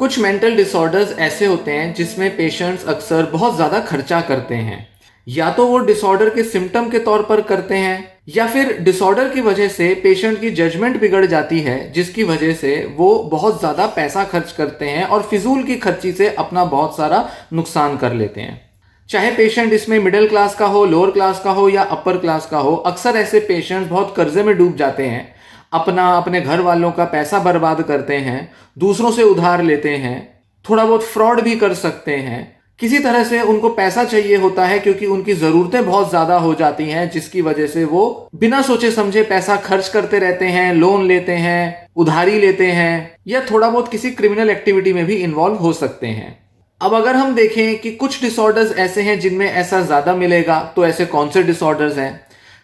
कुछ mental disorders ऐसे होते हैं जिसमें पेशेंट्स अक्सर बहुत ज़्यादा खर्चा करते हैं। या तो वो डिसऑर्डर के सिम्टम के तौर पर करते हैं या फिर डिसऑर्डर की वजह से पेशेंट की जजमेंट बिगड़ जाती है, जिसकी वजह से वो बहुत ज़्यादा पैसा खर्च करते हैं और फिजूल की खर्ची से अपना बहुत सारा नुकसान कर लेते हैं। चाहे पेशेंट इसमें मिडिल क्लास का हो, लोअर क्लास का हो या अपर क्लास का हो, अक्सर ऐसे पेशेंट्स बहुत कर्जे में डूब जाते हैं, अपने घर वालों का पैसा बर्बाद करते हैं, दूसरों से उधार लेते हैं, थोड़ा बहुत फ्रॉड भी कर सकते हैं। किसी तरह से उनको पैसा चाहिए होता है क्योंकि उनकी ज़रूरतें बहुत ज़्यादा हो जाती हैं, जिसकी वजह से वो बिना सोचे समझे पैसा खर्च करते रहते हैं, लोन लेते हैं, उधारी लेते हैं या थोड़ा बहुत किसी क्रिमिनल एक्टिविटी में भी इन्वॉल्व हो सकते हैं। अब अगर हम देखें कि कुछ डिसऑर्डर्स ऐसे हैं जिनमें ऐसा ज़्यादा मिलेगा, तो ऐसे कौन से डिसऑर्डर्स हैं?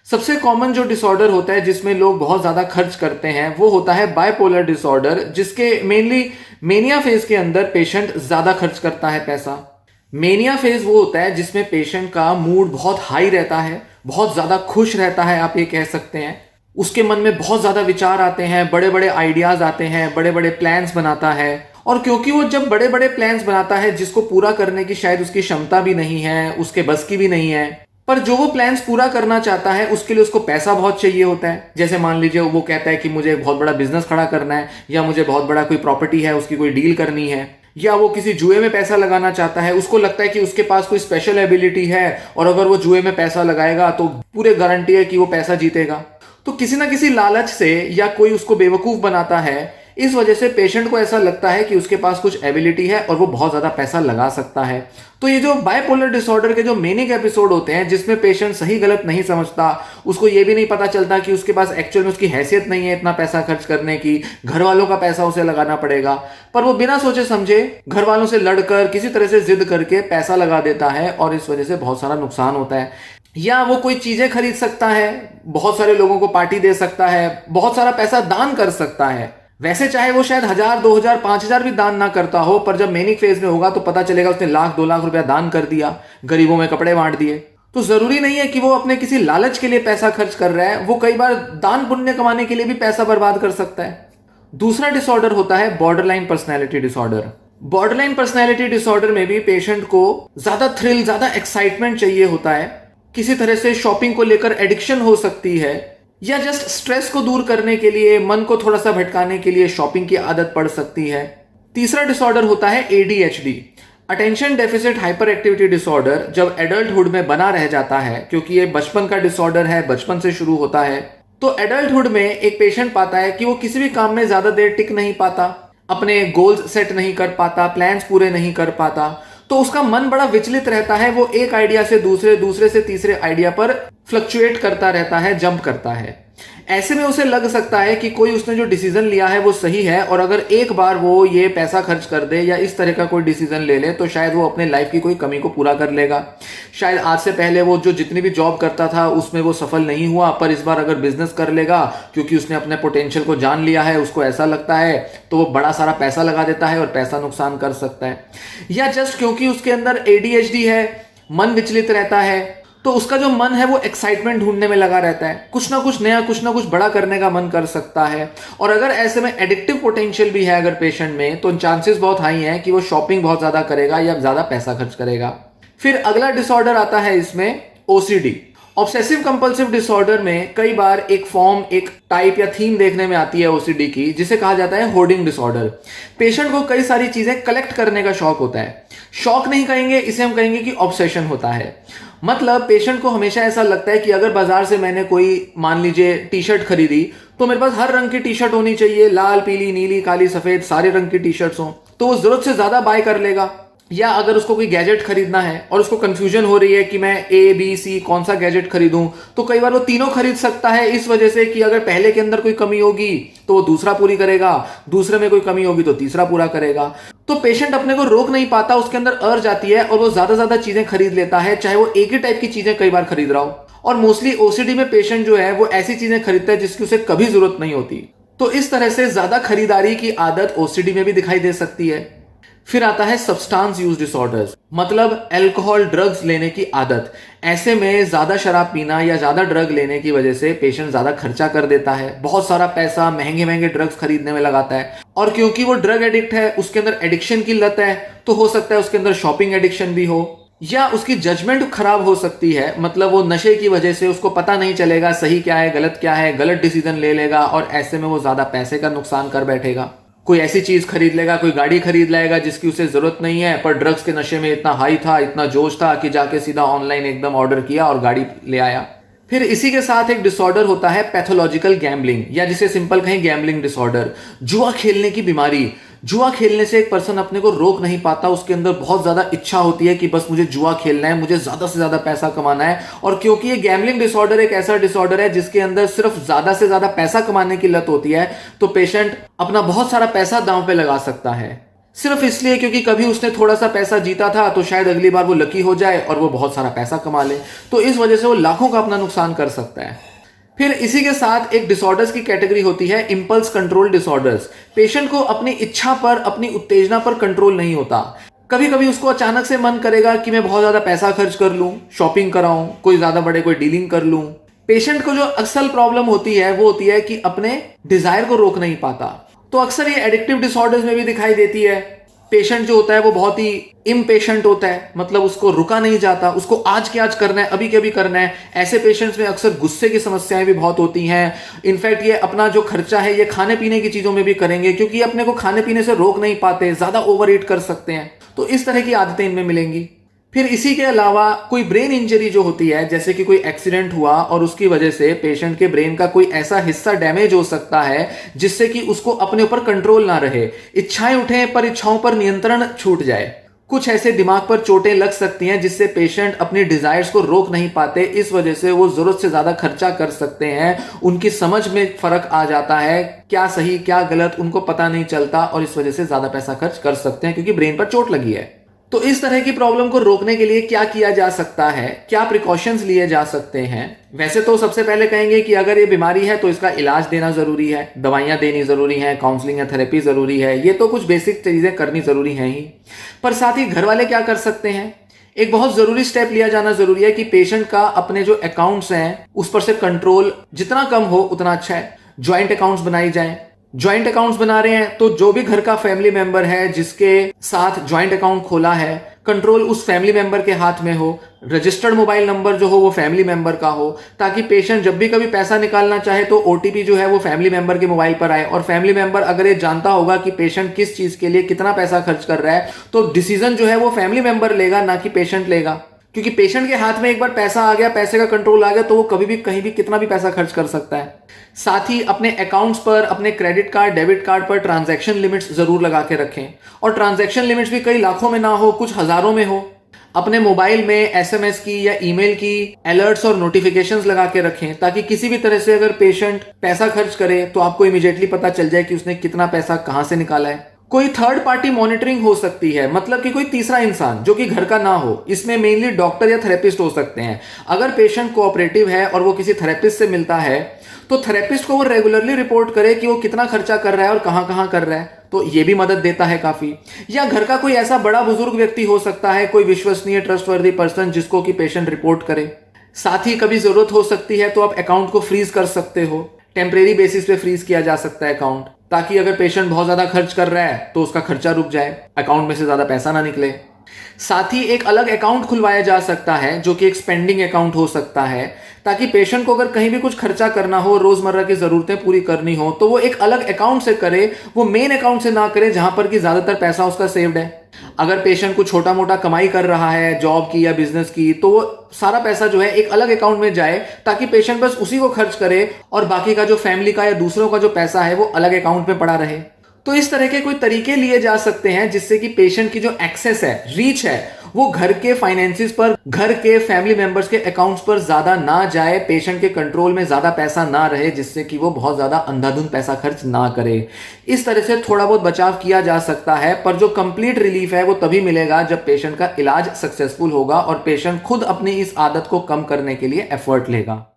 सबसे कॉमन जो डिसऑर्डर होता है जिसमें लोग बहुत ज़्यादा खर्च करते हैं वो होता है बायपोलर डिसऑर्डर, जिसके मेनली मेनिया फेज के अंदर पेशेंट ज़्यादा खर्च करता है पैसा। मेनिया फेज वो होता है जिसमें पेशेंट का मूड बहुत हाई रहता है, बहुत ज़्यादा खुश रहता है, आप ये कह सकते हैं। उसके मन में बहुत ज़्यादा विचार आते हैं, बड़े बड़े आइडियाज़ आते हैं, बड़े बड़े प्लान्स बनाता है। और क्योंकि वो जब बड़े बड़े प्लान्स बनाता है जिसको पूरा करने की शायद उसकी क्षमता भी नहीं है, उसके बस की भी नहीं है, पर जो वो प्लान्स पूरा करना चाहता है उसके लिए उसको पैसा बहुत चाहिए होता है। जैसे मान लीजिए वो कहता है कि मुझे बहुत बड़ा बिजनेस खड़ा करना है, या मुझे बहुत बड़ा कोई प्रॉपर्टी है उसकी कोई डील करनी है, या वो किसी जुए में पैसा लगाना चाहता है। उसको लगता है कि उसके पास कोई स्पेशल एबिलिटी है और अगर वो जुए में पैसा लगाएगा तो पूरे गारंटी है कि वो पैसा जीतेगा। तो किसी ना किसी लालच से या कोई उसको बेवकूफ़ बनाता है, इस वजह से पेशेंट को ऐसा लगता है कि उसके पास कुछ एबिलिटी है और वो बहुत ज़्यादा पैसा लगा सकता है। तो ये जो बायपोलर डिसऑर्डर के जो मेनिक एपिसोड होते हैं जिसमें पेशेंट सही गलत नहीं समझता, उसको ये भी नहीं पता चलता कि उसके पास एक्चुअल में उसकी हैसियत नहीं है इतना पैसा खर्च करने की, घर वालों का पैसा उसे लगाना पड़ेगा, पर वो बिना सोचे समझे घर वालों से लड़कर किसी तरह से जिद करके पैसा लगा देता है और इस वजह से बहुत सारा नुकसान होता है। या वो कोई चीज़ें खरीद सकता है, बहुत सारे लोगों को पार्टी दे सकता है, बहुत सारा पैसा दान कर सकता है। वैसे चाहे वो शायद 1000, 2000, 5000 भी दान ना करता हो, पर जब मेनिक फेज में होगा तो पता चलेगा उसने लाख 2 लाख रुपया दान कर दिया, गरीबों में कपड़े बांट दिए। तो जरूरी नहीं है कि वो अपने किसी लालच के लिए पैसा खर्च कर रहा है, वो कई बार दान पुण्य कमाने के लिए भी पैसा बर्बाद कर सकता है। दूसरा डिसऑर्डर होता है borderline personality disorder. Borderline personality disorder में भी पेशेंट को ज्यादा थ्रिल, ज्यादा एक्साइटमेंट चाहिए होता है। किसी तरह से शॉपिंग को लेकर एडिक्शन हो सकती है, या जस्ट स्ट्रेस को दूर करने के लिए, मन को थोड़ा सा भटकाने के लिए शॉपिंग की आदत पड़ सकती है। तीसरा डिसऑर्डर होता है ADHD, attention deficit hyper activity disorder. जब एडल्टहुड में बना रह जाता है, क्योंकि ये बचपन का डिसऑर्डर है, बचपन से शुरू होता है, तो एडल्टहुड में एक पेशेंट पाता है कि वो किसी भी काम में ज्यादा देर टिक नहीं पाता, अपने गोल्स सेट नहीं कर पाता, प्लान्स पूरे नहीं कर पाता, तो उसका मन बड़ा विचलित रहता है। वो एक आइडिया से दूसरे, दूसरे से तीसरे आइडिया पर फ्लक्चुएट करता रहता है, जंप करता है। ऐसे में उसे लग सकता है कि कोई उसने जो डिसीजन लिया है वो सही है, और अगर एक बार वो ये पैसा खर्च कर दे या इस तरह का कोई डिसीजन ले ले तो शायद वो अपने लाइफ की कोई कमी को पूरा कर लेगा। शायद आज से पहले वो जो जितनी भी जॉब करता था उसमें वो सफल नहीं हुआ, पर इस बार अगर बिजनेस कर लेगा, क्योंकि उसने अपने पोटेंशियल को जान लिया है, उसको ऐसा लगता है, तो वो बड़ा सारा पैसा लगा देता है और पैसा नुकसान कर सकता है। या जस्ट क्योंकि उसके अंदर ADHD है, मन विचलित रहता है, तो उसका जो मन है वो एक्साइटमेंट ढूंढने में लगा रहता है, कुछ ना कुछ नया, कुछ ना कुछ बड़ा करने का मन कर सकता है। और अगर ऐसे में एडिक्टिव पोटेंशियल भी है अगर पेशेंट में, तो चांसेस बहुत हाई हैं कि वो शॉपिंग बहुत ज़्यादा करेगा या ज़्यादा पैसा खर्च करेगा। फिर अगला डिसऑर्डर आता है इसमें OCD, ऑब्सेसिव कंपल्सिव डिसऑर्डर में कई बार एक फॉर्म, एक टाइप या थीम देखने में आती है OCD की, जिसे कहा जाता है होर्डिंग डिसऑर्डर। पेशेंट को कई सारी चीज़ें कलेक्ट करने का शौक होता है। शौक नहीं कहेंगे इसे, हम कहेंगे कि ऑब्सेशन होता है। मतलब पेशेंट को हमेशा ऐसा लगता है कि अगर बाजार से मैंने कोई, मान लीजिए, टी-शर्ट खरीदी, तो मेरे पास हर रंग की टी-शर्ट होनी चाहिए, लाल, पीली, नीली, काली, सफेद, सारे रंग की टी-शर्ट्स हों, तो वो जरूरत से ज्यादा बाय कर लेगा। या अगर उसको कोई गैजेट खरीदना है और उसको कंफ्यूजन हो रही है कि मैं A, B, C कौन सा गैजेट खरीदूं, तो कई बार वो तीनों खरीद सकता है, इस वजह से कि अगर पहले के अंदर कोई कमी होगी तो वो दूसरा पूरी करेगा, दूसरे में कोई कमी होगी तो तीसरा पूरा करेगा। तो पेशेंट अपने को रोक नहीं पाता, उसके अंदर अर्ज आती है और वो ज्यादा चीजें खरीद लेता है, चाहे वो एक ही टाइप की चीजें कई बार खरीद रहा हो। और मोस्टली OCD में पेशेंट जो है वो ऐसी चीजें खरीदता है जिसकी उसे कभी जरूरत नहीं होती। तो इस तरह से ज्यादा खरीदारी की आदत OCD में भी दिखाई दे सकती है। फिर आता है सब्सटेंस यूज डिसऑर्डर्स, मतलब अल्कोहल ड्रग्स लेने की आदत। ऐसे में ज्यादा शराब पीना या ज्यादा ड्रग लेने की वजह से पेशेंट ज्यादा खर्चा कर देता है, बहुत सारा पैसा महंगे महंगे ड्रग्स खरीदने में लगाता है। और क्योंकि वो ड्रग एडिक्ट है, उसके अंदर एडिक्शन की लत है, तो हो सकता है उसके अंदर शॉपिंग एडिक्शन भी हो, या उसकी जजमेंट खराब हो सकती है, मतलब वो नशे की वजह से उसको पता नहीं चलेगा सही क्या है गलत क्या है, गलत डिसीजन ले लेगा और ऐसे में वो ज्यादा पैसे का नुकसान कर बैठेगा। कोई ऐसी चीज खरीद लेगा, कोई गाड़ी खरीद लाएगा जिसकी उसे जरूरत नहीं है, पर ड्रग्स के नशे में इतना हाई था, इतना जोश था कि जाके सीधा ऑनलाइन एकदम ऑर्डर किया और गाड़ी ले आया। फिर इसी के साथ एक डिसऑर्डर होता है पैथोलॉजिकल गैम्बलिंग, या जिसे सिंपल कहें गैम्बलिंग डिसऑर्डर, जुआ खेलने की बीमारी। जुआ खेलने से एक पर्सन अपने को रोक नहीं पाता, उसके अंदर बहुत ज्यादा इच्छा होती है कि बस मुझे जुआ खेलना है, मुझे ज्यादा से ज्यादा पैसा कमाना है। और क्योंकि ये गैम्बलिंग डिसऑर्डर एक ऐसा डिसऑर्डर है जिसके अंदर सिर्फ ज्यादा से ज्यादा पैसा कमाने की लत होती है, तो पेशेंट अपना बहुत सारा पैसा दांव पे लगा सकता है, सिर्फ इसलिए क्योंकि कभी उसने थोड़ा सा पैसा जीता था तो शायद अगली बार वो लकी हो जाए और वो बहुत सारा पैसा कमा ले। तो इस वजह से वो लाखों का अपना नुकसान कर सकता है। फिर इसी के साथ एक डिसऑर्डर्स की कैटेगरी होती है इंपल्स कंट्रोल डिसऑर्डर्स। पेशेंट को अपनी इच्छा पर, अपनी उत्तेजना पर कंट्रोल नहीं होता। कभी कभी उसको अचानक से मन करेगा कि मैं बहुत ज्यादा पैसा खर्च कर लूं, शॉपिंग कराऊं, कोई ज्यादा बड़े कोई डीलिंग कर लूं। पेशेंट को जो अक्सर प्रॉब्लम होती है वो होती है कि अपने डिजायर को रोक नहीं पाता। तो अक्सर ये एडिक्टिव डिसऑर्डर्स में भी दिखाई देती है। पेशेंट जो होता है वो बहुत ही इम्पेशेंट होता है, मतलब उसको रुका नहीं जाता, उसको आज के आज करना है, अभी के अभी करना है। ऐसे पेशेंट्स में अक्सर गुस्से की समस्याएं भी बहुत होती हैं। इनफैक्ट ये अपना जो खर्चा है ये खाने पीने की चीजों में भी करेंगे, क्योंकि अपने को खाने पीने से रोक नहीं पाते, ज्यादा ओवर ईट कर सकते हैं। तो इस तरह की आदतें इनमें मिलेंगी। फिर इसी के अलावा कोई ब्रेन इंजरी जो होती है, जैसे कि कोई एक्सीडेंट हुआ और उसकी वजह से पेशेंट के ब्रेन का कोई ऐसा हिस्सा डैमेज हो सकता है जिससे कि उसको अपने ऊपर कंट्रोल ना रहे, इच्छाएं उठें पर इच्छाओं पर नियंत्रण छूट जाए। कुछ ऐसे दिमाग पर चोटें लग सकती हैं जिससे पेशेंट अपनी डिजायर्स को रोक नहीं पाते, इस वजह से वो जरूरत से ज्यादा खर्चा कर सकते हैं। उनकी समझ में फर्क आ जाता है, क्या सही क्या गलत उनको पता नहीं चलता और इस वजह से ज्यादा पैसा खर्च कर सकते हैं क्योंकि ब्रेन पर चोट लगी है। तो इस तरह की प्रॉब्लम को रोकने के लिए क्या किया जा सकता है, क्या प्रिकॉशंस लिए जा सकते हैं? वैसे तो सबसे पहले कहेंगे कि अगर ये बीमारी है तो इसका इलाज देना जरूरी है, दवाइयां देनी जरूरी है, काउंसलिंग या थेरेपी जरूरी है, ये तो कुछ बेसिक चीजें करनी जरूरी है ही। पर साथ ही घर वाले क्या कर सकते हैं? एक बहुत जरूरी स्टेप लिया जाना जरूरी है कि पेशेंट का अपने जो अकाउंट्स हैं उस पर से कंट्रोल जितना कम हो उतना अच्छा है। ज्वाइंट अकाउंट्स बनाई जाएं। ज्वाइंट अकाउंट्स बना रहे हैं तो जो भी घर का फैमिली मेंबर है जिसके साथ ज्वाइंट अकाउंट खोला है, कंट्रोल उस फैमिली मेंबर के हाथ में हो। रजिस्टर्ड मोबाइल नंबर जो हो वो फैमिली मेंबर का हो, ताकि पेशेंट जब भी कभी पैसा निकालना चाहे तो ओटीपी जो है वो फैमिली मेंबर के मोबाइल पर आए। और फैमिली मेंबर अगर ये जानता होगा कि पेशेंट किस चीज के लिए कितना पैसा खर्च कर रहा है, तो डिसीजन जो है वो फैमिली मेंबर लेगा, ना कि पेशेंट लेगा। क्योंकि पेशेंट के हाथ में एक बार पैसा आ गया, पैसे का कंट्रोल आ गया, तो वो कभी भी कहीं भी कितना भी पैसा खर्च कर सकता है। साथ ही अपने अकाउंट्स पर, अपने क्रेडिट कार्ड डेबिट कार्ड पर ट्रांजैक्शन लिमिट्स जरूर लगा के रखें। और ट्रांजैक्शन लिमिट्स भी कई लाखों में ना हो, कुछ हजारों में हो। अपने मोबाइल में एसएमएस की या ईमेल की अलर्ट्स और नोटिफिकेशंस लगा के रखें, ताकि किसी भी तरह से अगर पेशेंट पैसा खर्च करे तो आपको इमीडिएटली पता चल जाए कि उसने कितना पैसा कहां से निकाला है। कोई थर्ड पार्टी मॉनिटरिंग हो सकती है, मतलब कि कोई तीसरा इंसान जो कि घर का ना हो। इसमें मेनली डॉक्टर या थेरेपिस्ट हो सकते हैं। अगर पेशेंट कोऑपरेटिव है और वो किसी थेरेपिस्ट से मिलता है तो थेरेपिस्ट को वो रेगुलरली रिपोर्ट करे कि वो कितना खर्चा कर रहा है और कहां कहां कर रहा है, तो ये भी मदद देता है काफी। या घर का कोई ऐसा बड़ा बुजुर्ग व्यक्ति हो सकता है, कोई विश्वसनीय ट्रस्टवर्दी पर्सन जिसको कि पेशेंट रिपोर्ट करे। साथ ही कभी जरूरत हो सकती है तो आप अकाउंट को फ्रीज कर सकते हो। टेम्परेरी बेसिस पे फ्रीज किया जा सकता है अकाउंट, ताकि अगर पेशेंट बहुत ज्यादा खर्च कर रहा है तो उसका खर्चा रुक जाए, अकाउंट में से ज्यादा पैसा ना निकले। साथ ही एक अलग अकाउंट खुलवाया जा सकता है जो कि एक स्पेंडिंग अकाउंट हो सकता है, ताकि पेशेंट को अगर कहीं भी कुछ खर्चा करना हो, रोजमर्रा की जरूरतें पूरी करनी हो, तो वो एक अलग अकाउंट से करे, वो मेन अकाउंट से ना करे जहां पर कि ज्यादातर पैसा उसका सेव्ड है। अगर पेशेंट को छोटा मोटा कमाई कर रहा है जॉब की या बिजनेस की, तो वो सारा पैसा जो है एक अलग अकाउंट में जाए, ताकि पेशेंट बस उसी को खर्च करे और बाकी का जो फैमिली का या दूसरों का जो पैसा है वो अलग अकाउंट में पड़ा रहे। तो इस तरह के कोई तरीके लिए जा सकते हैं जिससे कि पेशेंट की जो एक्सेस है, रीच है, वो घर के फाइनेंसिस पर, घर के फैमिली मेंबर्स के अकाउंट्स पर ज्यादा ना जाए, पेशेंट के कंट्रोल में ज्यादा पैसा ना रहे, जिससे कि वो बहुत ज्यादा अंधाधुंध पैसा खर्च ना करे। इस तरह से थोड़ा बहुत बचाव किया जा सकता है, पर जो कंप्लीट रिलीफ है वो तभी मिलेगा जब पेशेंट का इलाज सक्सेसफुल होगा और पेशेंट खुद अपनी इस आदत को कम करने के लिए एफर्ट लेगा।